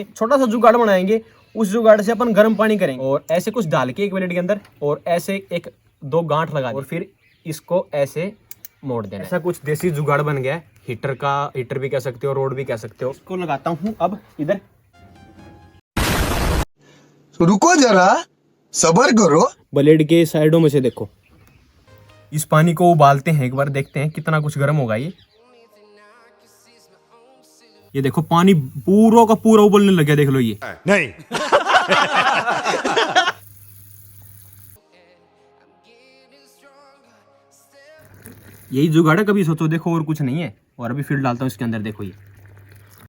छोटा सा जुगाड़ बनाएंगे, उस जुगाड़ से अपन गर्म पानी करेंगे और ऐसे कुछ डाल के एक प्लेट के अंदर और ऐसे एक दो गांठ लगा और फिर इसको ऐसे मोड़ देना। ऐसा कुछ देसी जुगाड़ बन गया है। हीटर भी कह सकते हो, रोड भी कह सकते हो। इसको लगाता हूँ अब इधर। रुको जरा, सब्र करो। ब्लेड के साइडों में से देखो, इस पानी को उबालते हैं, एक बार देखते हैं कितना कुछ गर्म होगा ये देखो पानी पूरा का पूरा उबलने लग गया, देख लो ये। नहीं। यही जुगाड़ है, कभी सोचो। देखो और कुछ नहीं है। और अभी फिर डालता हूँ इसके अंदर, देखो ये